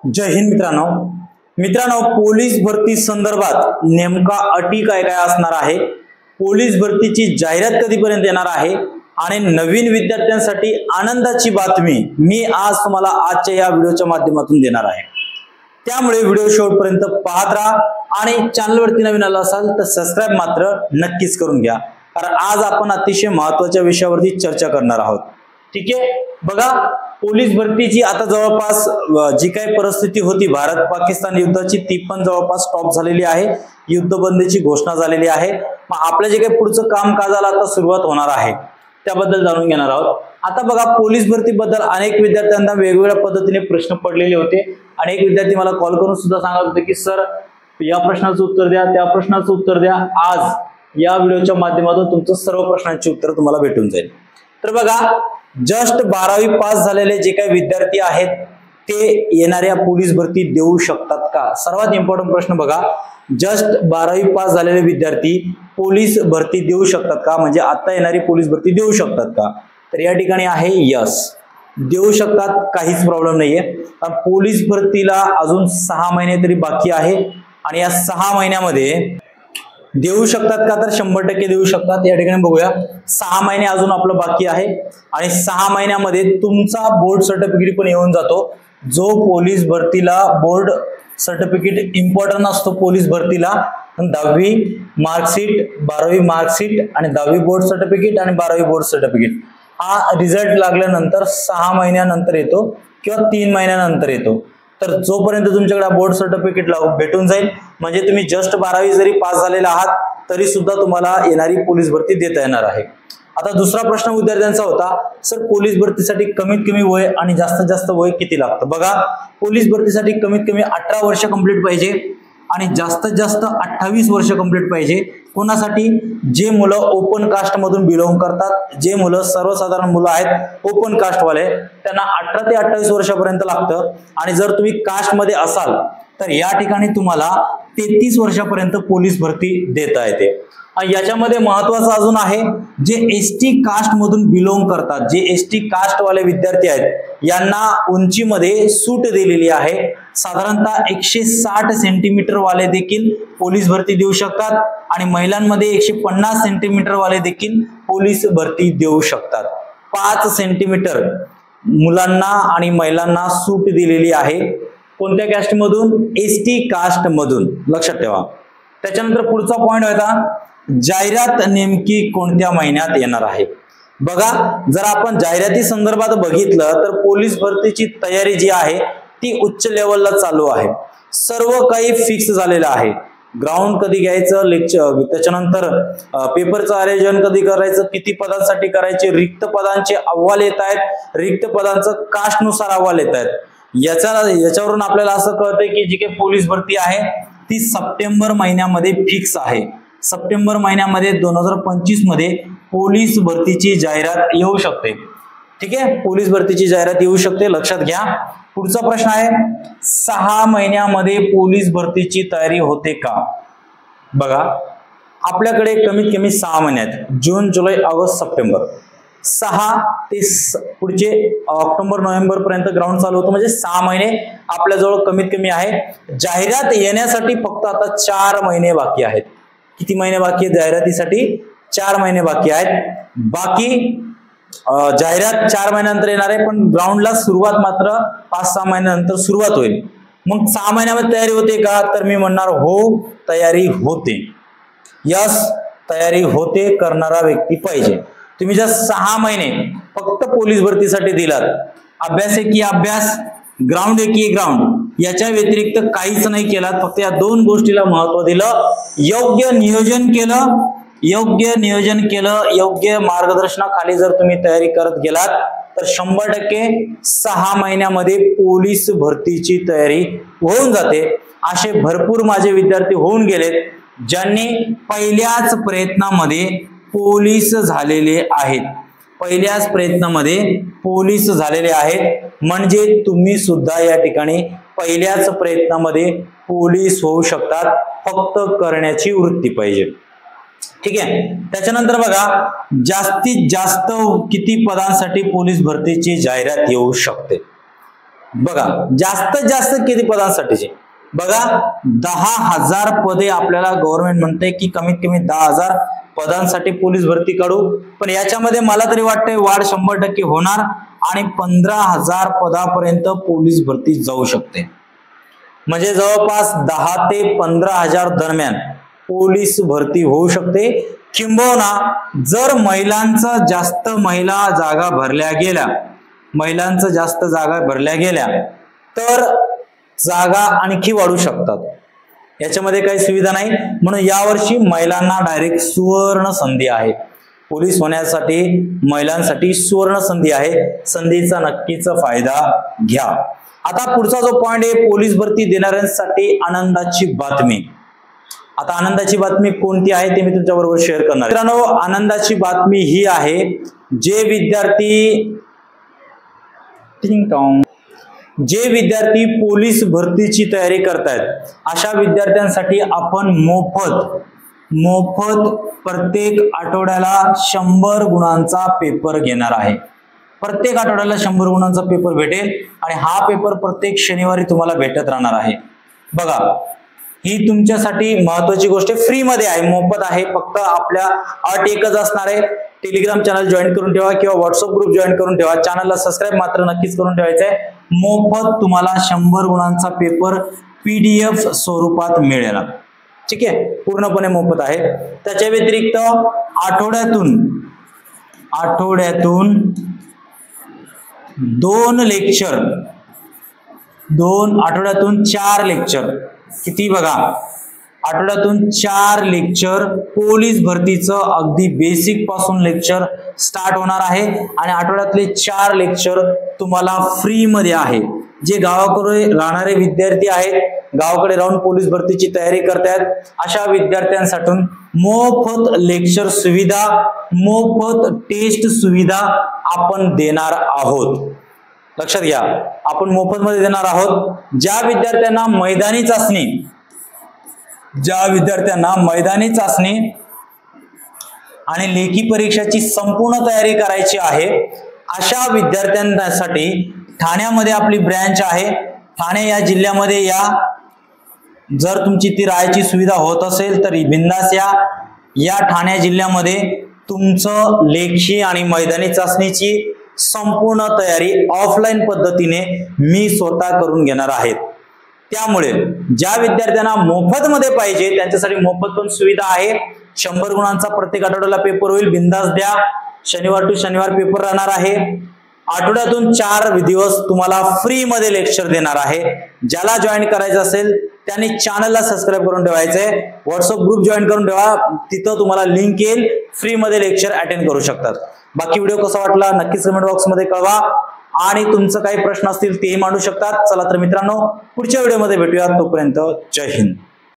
जय हिंद मित्रांनो पोलीस भरती संदर्भात नेमका अटी काय काय असणार आहे, पोलीस भरतीची जाहिरात कधीपर्यंत येणार आहे आणि नवीन विद्यार्थ्यांसाठी आनंदाची बातमी मी आज तुम्हाला आजच्या या व्हिडिओच्या माध्यमातून देणार आहे। त्यामुळे व्हिडिओ शेवटपर्यंत पाहत राहा आणि चॅनलवरती नवीन आला असाल तर सबस्क्राइब मात्र नक्कीच करून घ्या, कारण आज आपण अतिशय महत्त्वाच्या विषयावरती चर्चा करणार आहोत। ठीक आहे, बघा पोलीस भरतीची आता जवळपास जी काही परिस्थिती होती भारत पाकिस्तान युद्धाची ती पण जवळपास स्टॉप झालेली आहे, युद्धबंदीची घोषणा झालेली आहे। मग आपलं जे काही पुढचं कामकाजाला आता सुरुवात होणार आहे त्याबद्दल जाणून घेणार आहोत। आता बघा पोलीस भरती बद्दल अनेक विद्यार्थ्यांना वेगवेगळ्या पद्धतीने प्रश्न पडलेले होते। अनेक विद्यार्थी मला कॉल करून सुद्धा सांगत होते की सर या प्रश्नाचं उत्तर द्या, त्या प्रश्नाचं उत्तर द्या। आज या व्हिडिओच्या माध्यमातून तुमचं सर्व प्रश्नांची उत्तर तुम्हाला भेटून जाईल। तर बघा जस्ट 12वी पास झालेले जे काही विद्यार्थी आहेत ते येणाऱ्या पोलीस भरती देऊ शकतात का? सर्वात इम्पॉर्टंट प्रश्न बघा, जस्ट 12वी पास झालेले विद्यार्थी पोलीस भरती देऊ शकतात का, म्हणजे आता येणारी पोलीस भरती देऊ शकतात का? तर या ठिकाणी आहे यस, देऊ शकतात, काहीच प्रॉब्लेम नाहीये। पोलीस भरतीला अजून 6 महिने तरी बाकी आहे आणि या 6 महिन्यामध्ये देऊ शकतात का, तर 100% देऊ शकतात। या ठिकाणी बघूया 6 महिने अजून आपलं बाकी आहे आणि 6 महिन्यामध्ये तुमचा बोर्ड सर्टिफिकेट पण येऊन जातो। जो पोलीस भरतीला बोर्ड सर्टिफिकेट इम्पॉर्टंट असतो पोलीस भरतीला, 10वी मार्कशीट, 12वी मार्कशीट आणि 10वी बोर्ड सर्टिफिकेट आणि 12वी बोर्ड सर्टिफिकेट हा रिझल्ट लागल्यानंतर 6 महिन्यानंतर येतो किंवा 3 महिन्यानंतर येतो। तर जोपर्यंत तुमच्याकडे बोर्ड सर्टिफिकेट भेटून जाईल म्हणजे तुम्ही जस्ट 12वी जरी पास झालेले आहात तरी सुद्धा तुम्हाला येणारी पोलीस भरती देता येणार आहे। आता दुसरा प्रश्न विद्यार्थ्यांचा होता, सर पोलीस भरतीसाठी कमीत कमी वय आणि जास्तीत जास्त वय किती लागतं? बघा पोलीस भरतीसाठी कमीत कमी 18 वर्ष कंप्लीट पाहिजे आणि जास्तीत जास्त 28 वर्ष कंप्लीट पाहिजे। कोणासाठी? जे मुलं ओपन कास्ट मधून बिलॉंग करतात, जे मुलं सर्वसाधारण मुलं आहेत ओपन कास्ट वाले, त्यांना 18 ते 28 वर्षापर्यंत लागतं। आणि जर तुम्ही कास्ट मध्ये असाल तर या ठिकाणी तुम्हाला 33 वर्षापर्यंत पोलीस भरती देता येते। याच्यामध्ये महत्वाचं अजून आहे, जे एसटी कास्ट मधून बिलॉंग करतात, जे एसटी कास्ट वाले विद्यार्थी आहेत यांना उंचीमध्ये सूट दिलेली आहे। साधारणतः 160 सेंटीमीटर वाले देखील पोलीस भरती देऊ शकतात आणि महिलांमध्ये 150 सेंटीमीटर वाले देखील पोलीस भरती देऊ शकतात। 5 सेंटीमीटर मुलांना आणि महिलांना सूट दिलेली आहे। कोणत्या कास्ट मधून? एसटी कास्ट मधून, लक्षात ठेवा। त्याच्यानंतर पुढचा पॉइंट होता, जाहिरात नेमकी कोणत्या महिन्यात येणार आहे? बघा जर आपण जाहिराती संदर्भात बघितलं तर पोलीस भरतीची तयारी जी आहे ती उच्च लेवलला चालू आहे, सर्व काही फिक्स झालेलं आहे। ग्राउंड कधी घ्यायचं, लेक्चर, त्याच्यानंतर पेपरचं आयोजन कधी करायचं, किती पदांसाठी करायचे, रिक्त पदांचे अहवाल येत आहेत, रिक्त पदांचं कास्ट नुसार अहवाल येत आहेत। याच्यावरून आपल्याला असं कळतंय की जी काही पोलीस भरती आहे ती सप्टेंबर महिन्यामध्ये फिक्स आहे। सप्टेंबर महिन्यामध्ये 2025 मध्ये पोलीस भरतीची जाहिरात येऊ शकते। ठीक आहे, पोलीस भरतीची जाहिरात येऊ शकते, लक्षात घ्या। पुढचा प्रश्न आहे, 6 महिन्यामध्ये पोलीस भरतीची तयारी होते का? बघा आपल्याकडे कमीत कमी 6 महिने आहेत, जून, जुलै, ऑगस्ट, सप्टेंबर, 6 ते पुढचे ऑक्टोबर, नोव्हेंबर पर्यंत ग्राउंड चालू होतं, म्हणजे 6 महिने आपल्याजवळ कमीत कमी आहे। जाहिरात येण्यासाठी फक्त आता 4 महिने बाकी आहेत। किती महिने बाकी आहेत जाहिरातीसाठी? 4 महिने बाकी आहेत। बाकी जाहिरात 4 महिन्यानंतर येणार आहे, पण ग्राउंडला सुरुवात मात्र 5-6 महिन्यानंतर सुरुवात होईल। मग 6 महिन्यामध्ये तयारी होते का? तर मी म्हणणार हो, तयारी होते। यस, तयारी होते, करणारा व्यक्ती पाहिजे। तुम्ही जर 6 महिने फक्त पोलीस भरतीसाठी दिलात, अभ्यास आहे की अभ्यास, ग्राउंड आहे की ग्राउंड, याच्या व्यतिरिक्त काहीच नाही केलात, फक्त या 2 गोष्टीला महत्त्व दिलं, योग्य नियोजन केलं, योग्य मार्गदर्शनाखाली जर तुम्ही तयारी करत गेलात तर 100% 6 महिन्यामध्ये पोलीस भरतीची तयारी होऊन जाते। असे भरपूर माझे विद्यार्थी होऊन गेलेत ज्यांनी पहिल्याच प्रयत्नामध्ये पोलीस झालेले आहेत, पहिल्याच प्रयत्नामध्ये पोलीस झालेले आहेत। म्हणजे तुम्ही सुद्धा या ठिकाणी पहिल्याच प्रयत्नामध्ये पोलीस होऊ शकतात, फक्त करण्याची वृत्ती पाहिजे। ठीक आहे, त्याच्यानंतर बघा जास्तीत जास्त किती पदांसाठी पोलीस भरतीची जाहिरात येऊ शकते? बघा जास्तीत जास्त किती पदांसाठीचे, बघा 10,000 पदे आपल्याला गव्हर्नमेंट म्हणते की कमीत कमी 10,000 पदांसाठी पोलीस भरती काढू, पण याच्यामध्ये मला तरी वाटतंय वाढ 100% होणार आणि 15,000 पदापर्यंत पोलीस भरती जाऊ शकते। म्हणजे जवळपास 10 ते 15,000 दरम्यान पोलीस भरती होऊ शकते। किंबहुना जर महिलांचं जास्त जागा भरल्या गेल्या तर जागा आणखी वाढू शकतात। याच्यामध्ये काही सुविधा नाही, म्हणून यावर्षी महिलांना डायरेक्ट सुवर्ण संधी आहे। पोलीस होण्यासाठी महिलांसाठी सुवर्ण संधी आहे, संधीचा नक्कीच फायदा घ्या। आता पुढचा जो पॉइंट आहे पोलीस भरती देणाऱ्यांसाठी आनंदाची बातमी। आता आनंदाची बातमी कोणती आहे ते मी तुमच्या बरोबर शेअर करणार आहे। मित्रांनो, आनंदाची बातमी ही आहे, जे विद्यार्थी पोलीस भरतीची तयारी करतायत अशा विद्यार्थ्यांसाठी आपण मोफत प्रत्येक आठवड्याला 100 गुणांचा पेपर घेणार आहे। प्रत्येक आठवड्याला 100 गुणांचा पेपर भेटेल आणि हा पेपर प्रत्येक शनिवारी तुम्हाला भेटत राहणार आहे। बघा, ही तुमच्यासाठी महत्त्वाची गोष्ट फ्री मध्ये आहे, मोफत आहे। फक्त आपल्या अट एकच असणार आहे, टेलिग्राम चॅनल जॉईन करून ठेवा किंवा व्हॉट्सअप ग्रुप जॉईन करून ठेवा, चॅनलला सबस्क्राईब मात्र नक्कीच करून ठेवायचं आहे। मोफत तुम्हाला 100 गुणांचा पेपर PDF स्वरूपात मिळेल, ठीक आहे, पूर्णपणे मोफत आहे। त्याच्या व्यतिरिक्त आठवड्यातून 2 लेक्चर, आठवड्यातून 4 लेक्चर, किती बघा, आठवड्यातून 4 लेक्चर पोलीस भरतीचं अगदी बेसिक पासून लेक्चर स्टार्ट होणार आहे आणि आठवड्यातले 4 लेक्चर तुम्हाला फ्री मध्ये आहे। जे गावाकडे राहणारे विद्यार्थी आहेत, गावाकडे राहून पोलीस भरतीची तयारी करतायत अशा विद्यार्थ्यांसाठी मोफत लेक्चर सुविधा, मोफत टेस्ट सुविधा आपण देणार आहोत। लक्षात घ्या, आपण मोफत मध्ये देणार आहोत। ज्या विद्यार्थ्यांना मैदानी चाचणी आणि लेखी परीक्षेची संपूर्ण तयारी करायची आहे अशा विद्यार्थ्यांसाठी ठाण्यामध्ये आपली ब्रँच आहे। ठाणे या जिल्ह्यामध्ये या, जर तुमची ती राहायची सुविधा होत असेल तर बिंदास या ठाणे जिल्ह्यामध्ये तुमचं लेखी आणि मैदानी चाचणीची संपूर्ण तयारी ऑफलाईन पद्धतीने मी स्वतः करून घेणार आहे। त्यामुळे ज्या विद्यार्थ्यांना मोफत मध्ये पाहिजे त्यांच्यासाठी मोफत पण सुविधा आहे। 100 गुणांचा प्रत्येक आठवड्याला पेपर होईल, बिंदास द्या। शनिवार टू शनिवार पेपर राहणार आहे। आठवड्यातून 4 दिवस तुम्हाला फ्री मध्ये लेक्चर देणार आहे। ज्याला जॉईन करायचं असेल त्यांनी चॅनलला सबस्क्राईब करून ठेवायचंय, व्हॉट्सअप ग्रुप जॉईन करून ठेवा, तिथं तुम्हाला लिंक येईल, फ्री मध्ये लेक्चर अटेंड करू शकतात। बाकी व्हिडिओ कसा वाटला नक्कीच कमेंट बॉक्स मध्ये कळवा आणि तुमचं काही प्रश्न असतील तेही मांडू शकतात। चला तर मित्रांनो, पुढच्या व्हिडिओमध्ये भेटूया, तोपर्यंत जय हिंद।